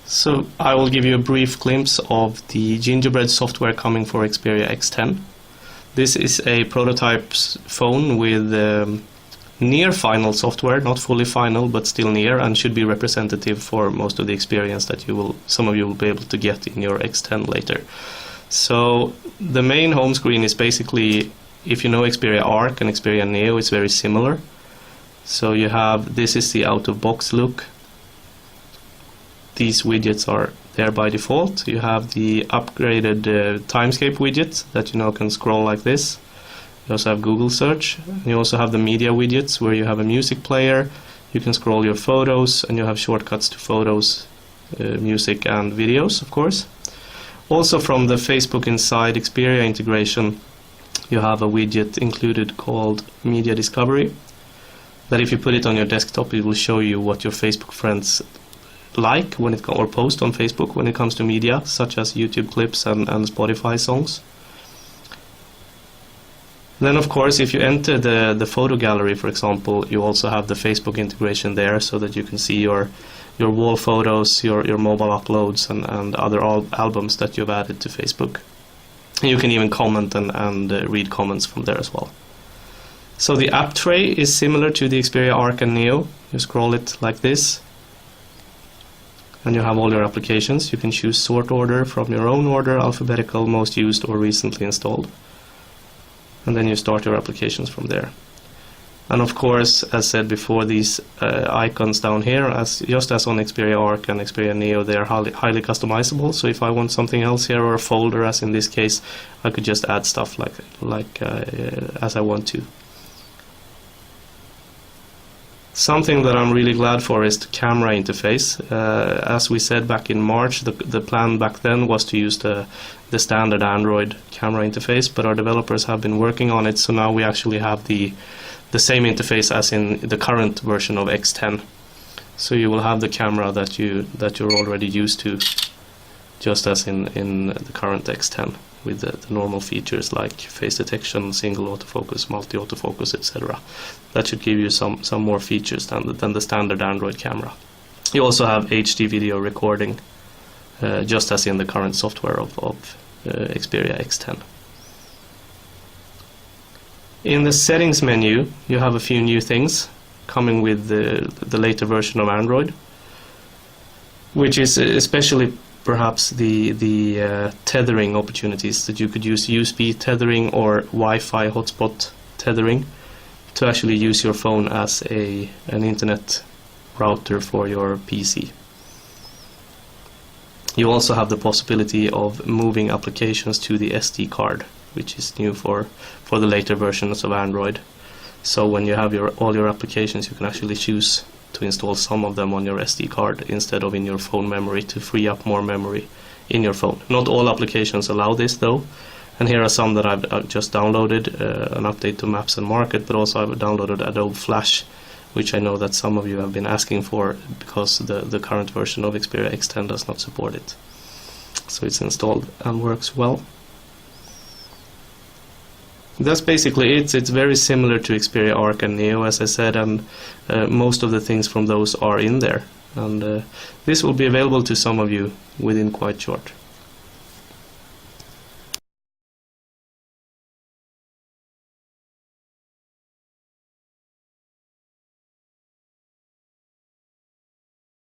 So I will give you a brief glimpse of the Gingerbread software coming for Xperia X10. This is a prototype phone with near final software, not fully final but still near, and should be representative for most of the experience that some of you will be able to get in your X10 later. So the main home screen is basically, if you know Xperia Arc and Xperia Neo, it's very similar. So you have, this is the out-of-box look. These widgets are there by default. You have the upgraded timescape widget that you now can scroll like this. You also have Google search. You also have the media widgets where you have a music player. You can scroll your photos, and you have shortcuts to photos, music and videos, of course. Also from the Facebook Inside Xperia integration, you have a widget included called Media Discovery, that if you put it on your desktop, it will show you what your Facebook friends like when it or post on Facebook when it comes to media, such as YouTube clips and Spotify songs. Then of course, if you enter the photo gallery, for example, you also have the Facebook integration there, so that you can see your wall photos, your mobile uploads and other albums that you've added to Facebook. You can even comment and read comments from there as well. So the app tray is similar to the Xperia Arc and Neo. You scroll it like this, and you have all your applications. You can choose sort order from your own order, alphabetical, most used or recently installed. And then you start your applications from there. And of course, as said before, these icons down here, just as on Xperia Arc and Xperia Neo, they are highly customizable. So if I want something else here, or a folder, as in this case, I could just add stuff as I want to. Something that I'm really glad for is the camera interface. As we said back in March, the plan back then was to use the standard Android camera interface, but our developers have been working on it, so now we actually have the same interface as in the current version of X10. So you will have the camera that you're already used to, just as in the current X10, with the normal features like face detection, single autofocus, multi-autofocus, etc. That should give you some more features than the standard Android camera. You also have HD video recording, just as in the current software of Xperia X10. In the settings menu, you have a few new things coming with the later version of Android, which is especially perhaps the tethering opportunities, that you could use USB tethering or Wi-Fi hotspot tethering to actually use your phone as an internet router for your PC. You also have the possibility of moving applications to the SD card, which is new for the later versions of Android. So when you have all your applications, you can actually choose to install some of them on your SD card instead of in your phone memory, to free up more memory in your phone. Not all applications allow this though, and here are some that I've just downloaded, an update to Maps and Market, but also I've downloaded Adobe Flash, which I know that some of you have been asking for because the current version of Xperia X10 does not support it. So it's installed and works well. That's basically it. It's very similar to Xperia Arc and Neo, as I said, and most of the things from those are in there. And this will be available to some of you within quite short.